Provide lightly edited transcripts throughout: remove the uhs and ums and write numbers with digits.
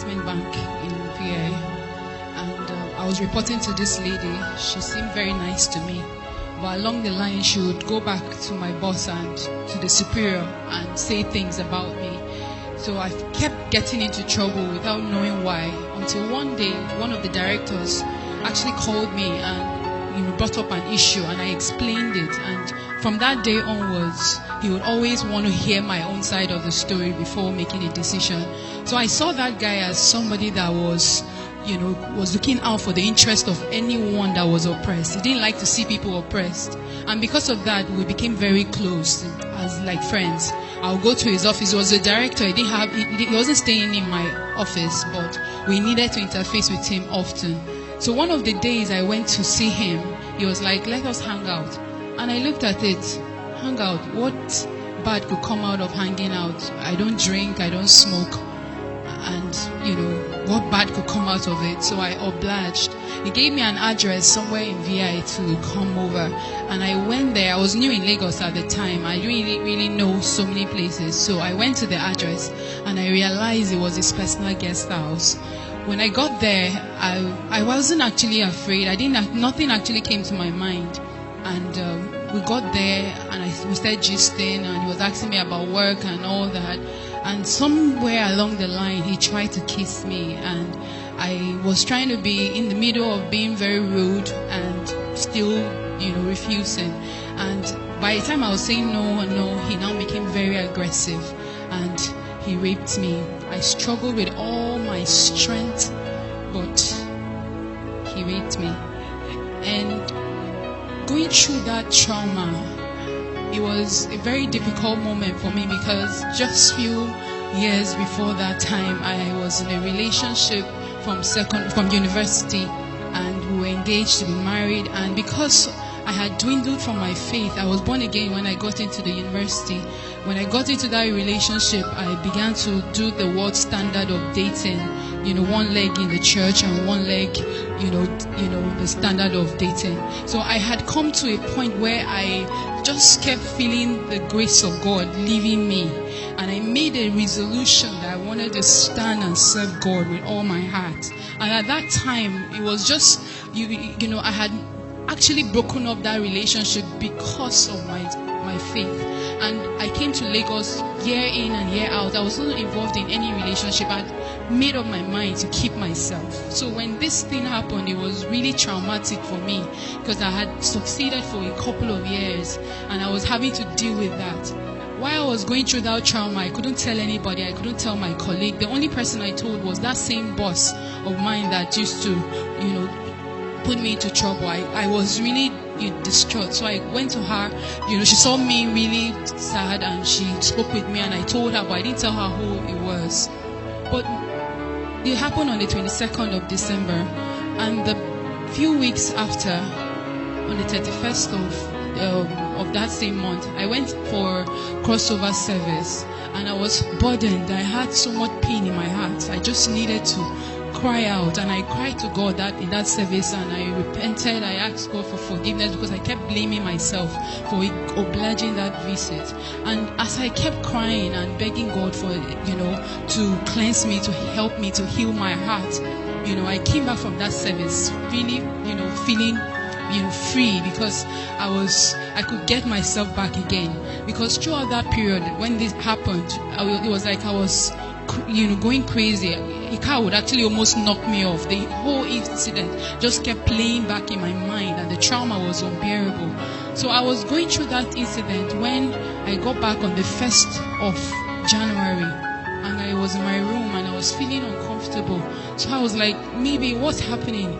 investment bank in VA, and I was reporting to this lady. She seemed very nice to me, but along the line she would go back to my boss and to the superior and say things about me. So I kept getting into trouble without knowing why, until one day one of the directors actually called me and brought up an issue, and I explained it. And from that day onwards, he would always want to hear my own side of the story before making a decision. So I saw that guy as somebody that was looking out for the interest of anyone that was oppressed. He didn't like to see people oppressed. And because of that, we became very close as like friends. I'll go to his office. He was a director. He wasn't staying in my office, but we needed to interface with him often. So one of the days I went to see him, he was like, let us hang out. And I looked at it, hang out, what bad could come out of hanging out? I don't drink, I don't smoke. And, what bad could come out of it? So I obliged. He gave me an address somewhere in VI to come over. And I went there. I was new in Lagos at the time. I didn't really know so many places. So I went to the address and I realized it was his personal guest house. When I got there, I wasn't actually afraid. Nothing actually came to my mind. And we got there and we started gisting, and he was asking me about work and all that. And somewhere along the line, he tried to kiss me, and I was trying to be in the middle of being very rude and still, refusing. And by the time I was saying no and no, he now became very aggressive and he raped me. I struggled with all my strength, but he raped me. And going through that trauma, it was a very difficult moment for me, because just few years before that time, I was in a relationship from university, and we were engaged to be married. And because I had dwindled from my faith, I was born again when I got into the university. When I got into that relationship, I began to do the world standard of dating, one leg in the church and one leg, the standard of dating. So I had come to a point where I just kept feeling the grace of God leaving me. And I made a resolution that I wanted to stand and serve God with all my heart. And at that time, it was just, I had actually broken up that relationship because of my faith. And I came to Lagos year in and year out. I was not involved in any relationship. I'd made up my mind to keep myself. So when this thing happened, it was really traumatic for me, because I had succeeded for a couple of years and I was having to deal with that. While I was going through that trauma, I couldn't tell anybody. I couldn't tell my colleague. The only person I told was that same boss of mine that used to, put me into trouble. I was really distraught. So I went to her. She saw me really sad and she spoke with me, and I told her, but I didn't tell her who it was. But it happened on the 22nd of December, and the few weeks after, on the 31st of that same month, I went for crossover service, and I was burdened. I had so much pain in my heart. I just needed to cry out, and I cried to God in that service, and I repented. I asked God for forgiveness, because I kept blaming myself for obliging that visit. And as I kept crying and begging God for to cleanse me, to help me, to heal my heart, I came back from that service really feeling free, because I could get myself back again. Because throughout that period when this happened, it was like I was going crazy. A car would actually almost knock me off. The whole incident just kept playing back in my mind, and the trauma was unbearable. So I was going through that incident when I got back on the 1st of January, and I was in my room and I was feeling uncomfortable. So I was like, maybe what's happening?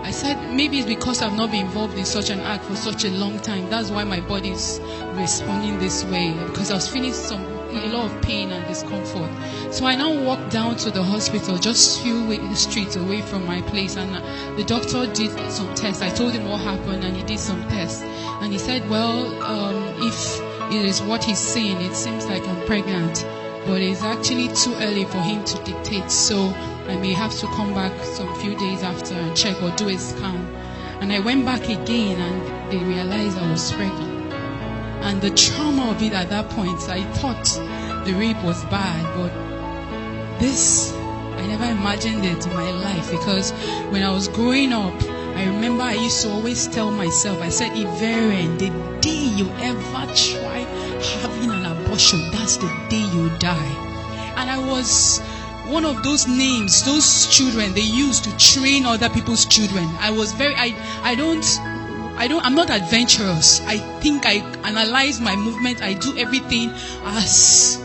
I said, maybe it's because I've not been involved in such an act for such a long time. That's why my body is responding this way, because I was feeling a lot of pain and discomfort. So I now walked down to the hospital, just few streets away from my place, and the doctor did some tests. I told him what happened, and he did some tests, and he said, well, if it is what he's saying, it seems like I'm pregnant, but it's actually too early for him to dictate, so I may have to come back some few days after and check or do a scan. And I went back again, and they realized I was pregnant. And the trauma of it at that point, I thought the rape was bad, but this, I never imagined it in my life, because when I was growing up, I remember I used to always tell myself, I said, Iveren, the day you ever try having an abortion, that's the day you die. And I was one of those names, those children they used to train other people's children. I was I'm not adventurous. I think I analyze my movement. I do everything as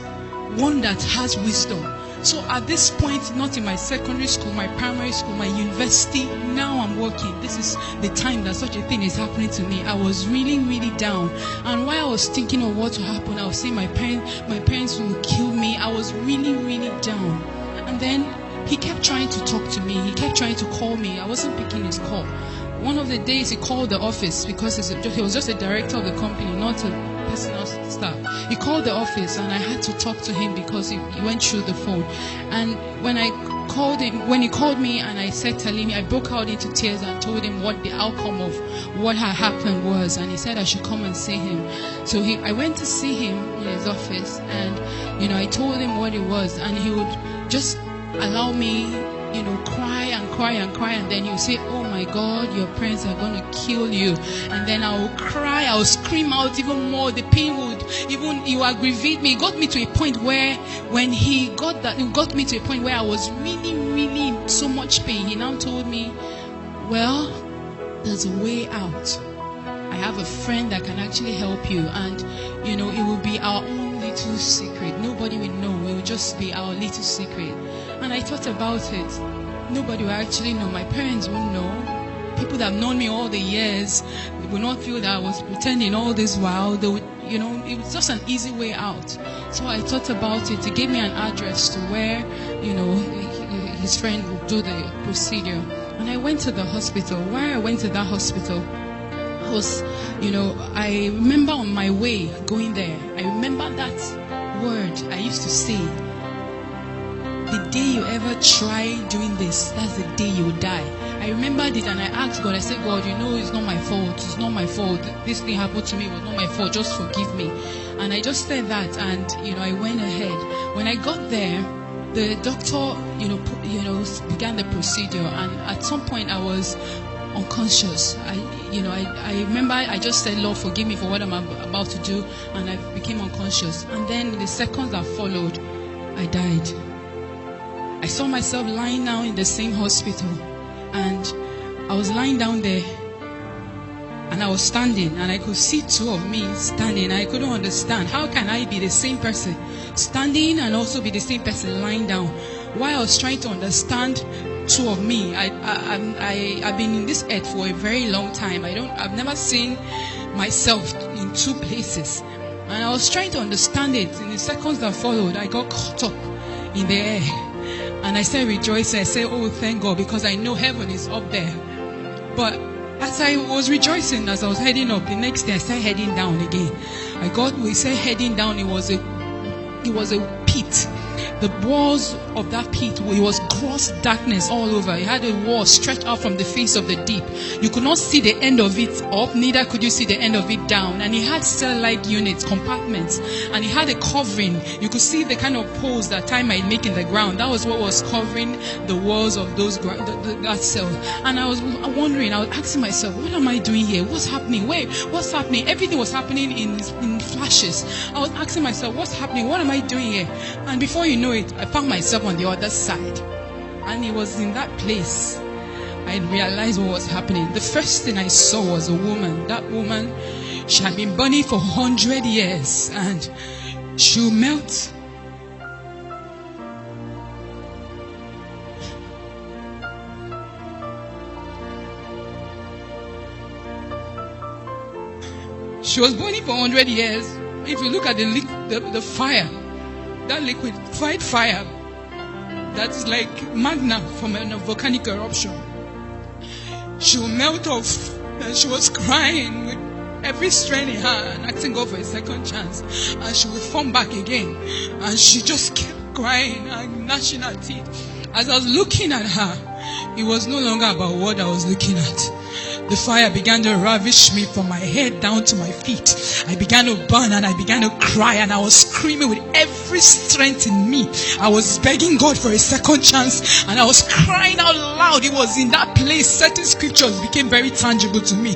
one that has wisdom. So at this point, not in my secondary school, my primary school, my university, now I'm working. This is the time that such a thing is happening to me. I was really, really down. And while I was thinking of what will happen, I was saying my parents will kill me. I was really, really down. And then he kept trying to talk to me. He kept trying to call me. I wasn't picking his call. One of the days he called the office, because he was just a director of the company, not a personal staff. He called the office and I had to talk to him because he went through the phone. And when he called me and I said, telling me, I broke out into tears and told him what the outcome of what had happened was. And he said I should come and see him. So I went to see him in his office, and I told him what it was, and he would just allow me cry and cry and cry, and then he'll say, oh my God, your parents are going to kill you. And then I will cry, I will scream out even more. The pain would aggravate me. It got me to a point where, when it got me to a point where I was really, really in so much pain. He now told me, well, there's a way out. I have a friend that can actually help you, and it will be our own little secret. Nobody will know. It will just be our little secret. And I thought about it. Nobody will actually know. My parents won't know. People that have known me all the years will not feel that I was pretending all this while. They would, it was just an easy way out. So I thought about it. He gave me an address to where, his friend would do the procedure. And I went to the hospital. Why I went to that hospital was, I remember on my way going there, I remember that word I used to say. The day you ever try doing this, that's the day you will die. I remembered it and I asked God, I said, God, it's not my fault. It's not my fault. This thing happened to me. It was not my fault. Just forgive me. And I just said that, and, I went ahead. When I got there, the doctor, began the procedure, and at some point I was unconscious. I remember I just said, Lord, forgive me for what I'm about to do, and I became unconscious. And then in the seconds that followed, I died. I saw myself lying down in the same hospital, and I was lying down there, and I was standing, and I could see two of me standing. I couldn't understand, how can I be the same person standing and also be the same person lying down? While I was trying to understand two of me, I've been in this earth for a very long time. I've never seen myself in two places, and I was trying to understand it. In the seconds that followed, I got caught up in the air. And I started rejoicing. I said, oh, thank God, because I know heaven is up there. But as I was rejoicing, as I was heading up, the next day I started heading down again. We said heading down, it was a pit. The walls of that pit, it was gross darkness all over. It had a wall stretched out from the face of the deep. You could not see the end of it up, neither could you see the end of it down. And it had cell-like units, compartments, and it had a covering. You could see the kind of poles that time might make in the ground. That was what was covering the walls of that cell. And I was wondering, I was asking myself, what am I doing here? What's happening? What's happening? Everything was happening in flashes. I was asking myself, what's happening? What am I doing here? And before you know it, I found myself on the other side. And it was in that place I realized what was happening. The first thing I saw was a woman. That woman, she had been burning for 100 years, and she'll melt. She was burning for 100 years. If you look at the fire, that liquid fire that is like magna from a volcanic eruption, she will melt off. And she was crying with every strength in her and asking God for a second chance, and she will form back again. And she just kept crying and gnashing her teeth. As I was looking at her, it was no longer about what I was looking at. The fire began to ravish me from my head down to my feet. I began to burn and I began to cry, and I was screaming with every strength in me. I was begging God for a second chance, and I was crying out loud. It was in that place certain scriptures became very tangible to me.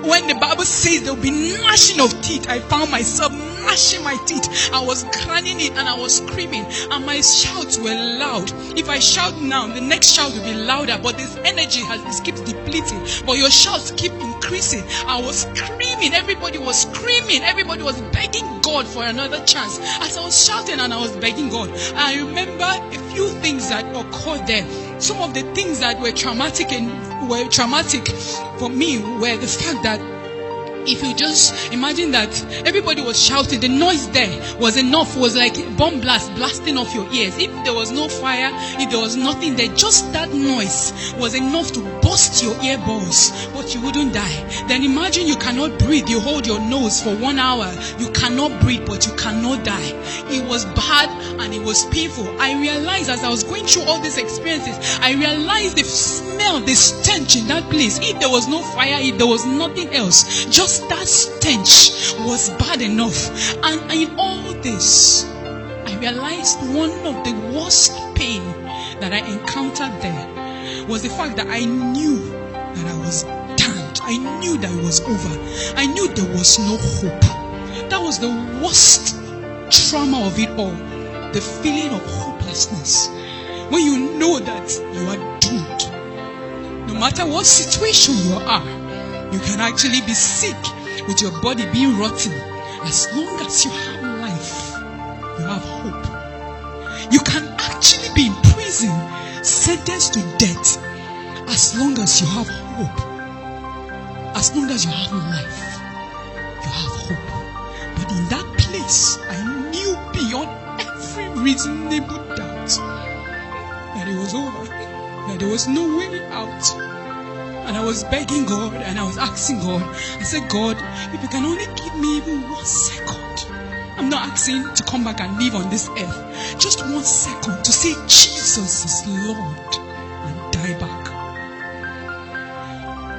When the Bible says there will be gnashing of teeth, I found myself gnashing my teeth. I was grinding it and I was screaming, and my shouts were loud. If I shout now, the next shout will be louder, but this energy keeps depleting, but your shouts keep increasing. I was screaming, everybody was screaming, everybody was begging God for another chance. As I was shouting and I was begging God, I remember a few things that occurred there. Some of the things that were traumatic for me were the fact that if you just imagine that everybody was shouting, the noise there was enough, was like bomb blast blasting off your ears. If there was no fire, if there was nothing there, just that noise was enough to burst your earballs, but you wouldn't die. Then imagine you cannot breathe. You hold your nose for 1 hour. You cannot breathe, but you cannot die. It was bad and it was painful. I realized as I was going through all these experiences, I realized the smell, the stench in that place. If there was no fire, if there was nothing else, just that stench was bad enough. And in all this, I realized one of the worst pain that I encountered there was the fact that I knew that I was damned. I knew that it was over. I knew there was no hope. That was the worst trauma of it all. The feeling of hopelessness. When you know that you are doomed. No matter what situation you are, you can actually be sick with your body being rotten. As long as you have life, you have hope. You can actually be in prison, sentenced to death. As long as you have hope. As long as you have life, you have hope. But in that place, I knew beyond every reasonable doubt that it was over. That there was no way out. And I was begging God and I was asking God. I said, God, if you can only give me even 1 second. I'm not asking to come back and live on this earth. Just 1 second to say Jesus is Lord and die back.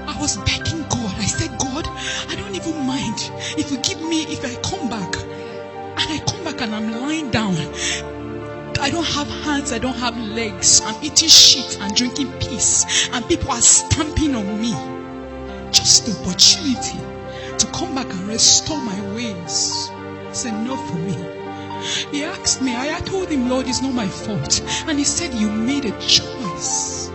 I was begging God. I said, God, I don't even mind if you give me, if I come back. And I come back and I'm lying down. I don't have hands, I don't have legs. I'm eating shit and drinking piss. And people are stamping on me. Just the opportunity to come back and restore my ways. It's enough for me. He asked me, I told him, Lord, it's not my fault. And he said, you made a choice.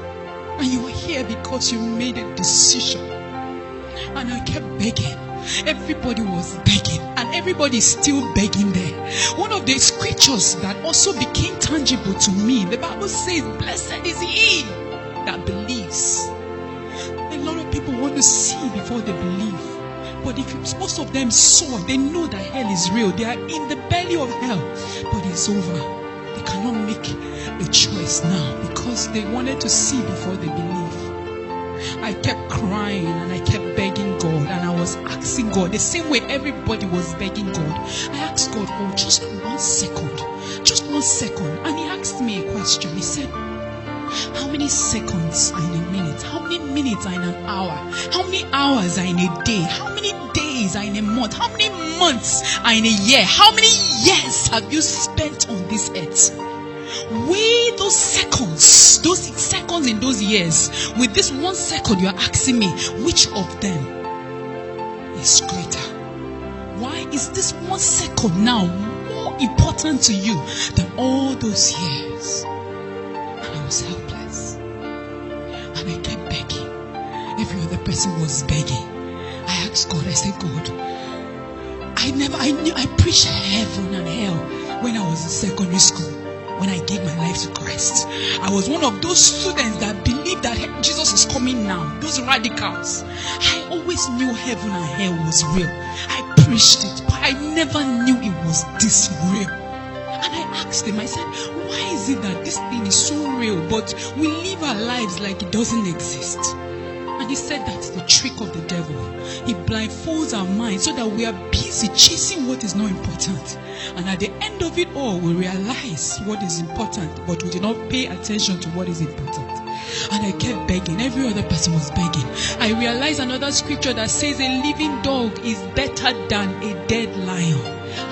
And you are here because you made a decision. And I kept begging. Everybody was begging, and everybody is still begging there. One of the scriptures that also became tangible to me, the Bible says, blessed is he that believes. A lot of people want to see before they believe. But if most of them saw, they know that hell is real. They are in the belly of hell, but it's over. They cannot make a choice now because they wanted to see before they believe. I kept crying and I kept begging God, and I was asking God the same way everybody was begging God. I asked God, oh, just 1 second, just 1 second. And he asked me a question. He said, how many seconds are in a minute? How many minutes are in an hour? How many hours are in a day? How many days are in a month? How many months are in a year? How many years have you spent on this earth? Weigh those seconds in those years. With this 1 second, you are asking me, which of them is greater? Why is this 1 second now more important to you than all those years? And I was helpless. And I kept begging. Every other person was begging. I asked God, I said, God, I preached heaven and hell when I was in secondary school. When I gave my life to Christ, I was one of those students that believed that Jesus is coming now. Those radicals. I always knew heaven and hell was real. I preached it, but I never knew it was this real. And I asked him, I said, why is it that this thing is so real, but we live our lives like it doesn't exist? And he said that's the trick of the devil. He blindfolds our minds so that we are busy chasing what is not important. And at the end of it all, we realize what is important, but we do not pay attention to what is important. And I kept begging. Every other person was begging. I realized another scripture that says a living dog is better than a dead lion.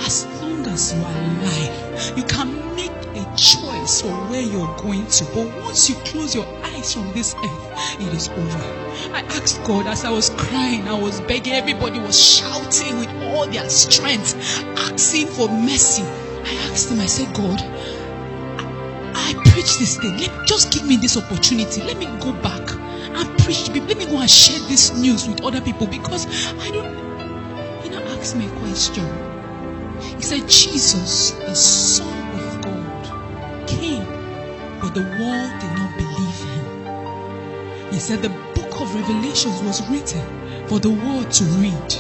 As long as you are alive, you can make a choice for where you're going to. But once you close your eyes from this earth, it is over. I asked God as I was crying, I was begging, everybody was shouting with all their strength, asking for mercy. I asked him, I said, God, I preach this thing. Just give me this opportunity. Let me go back and preach. Let me go and share this news with other people, because I don't. He now asked me a question. He said, Jesus, the Son of God, came, but the world did not believe him. He said the book of Revelations was written for the world to read,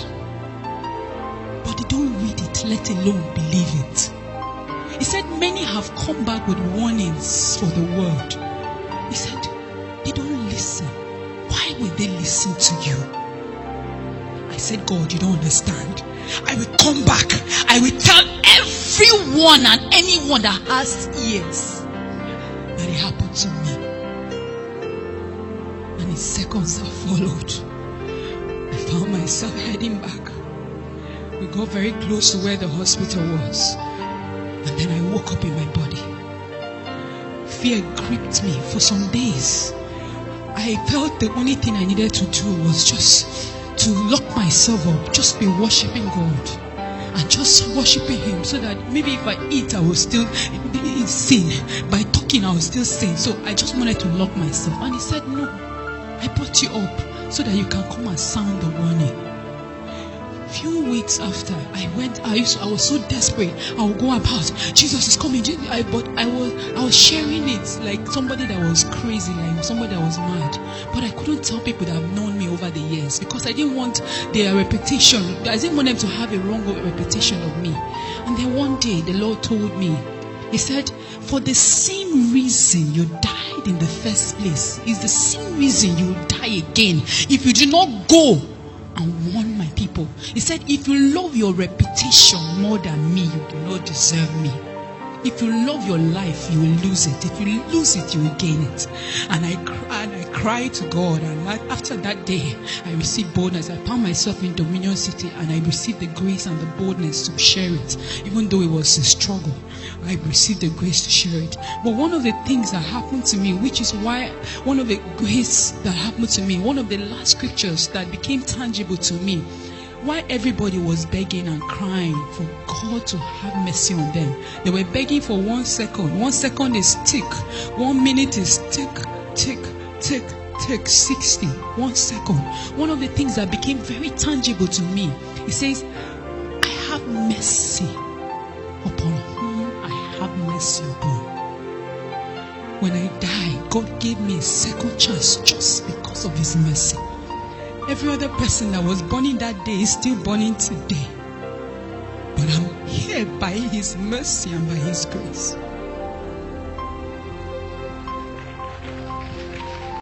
but they don't read it, let alone believe it. He said many have come back with warnings for the world. He said they don't listen. Why would they listen to you? I said, God, you don't understand. I will come back. I will tell everyone and anyone that has ears that it happened to me. And in seconds that followed, I found myself heading back. We got very close to where the hospital was. And then I woke up in my body. Fear gripped me for some days. I felt the only thing I needed to do was just to lock myself up, just be worshiping God and just worshiping him, so that maybe if I eat I will still sin. By talking I will still sin. So I just wanted to lock myself. And he said, no, I brought you up so that you can come and sound the warning. Few weeks after I was so desperate. I would go about, Jesus is coming. But I was sharing it like somebody that was crazy, like somebody that was mad. But I couldn't tell people that have known me over the years, because I didn't want their reputation. I didn't want them to have a wrong reputation of me. And then one day the Lord told me, he said, for the same reason you died in the first place is the same reason you will die again if you do not go and warn my people. He said, if you love your reputation more than me, you do not deserve me. If you love your life, you will lose it. If you lose it, you will gain it. And I cried to God. And after that day, I received boldness. I found myself in Dominion City, and I received the grace and the boldness to share it. Even though it was a struggle, I received the grace to share it. But one of the things that happened to me, which is why one of the grace that happened to me, one of the last scriptures that became tangible to me, why everybody was begging and crying for God to have mercy on them. They were begging for 1 second. 1 second is tick. 1 minute is tick, tick, tick, tick. 60. 1 second. One of the things that became very tangible to me, it says, I have mercy upon whom I have mercy upon. When I die, God gave me a second chance just because of his mercy. Every other person that was burning that day is still burning today. But I'm here by his mercy and by his grace.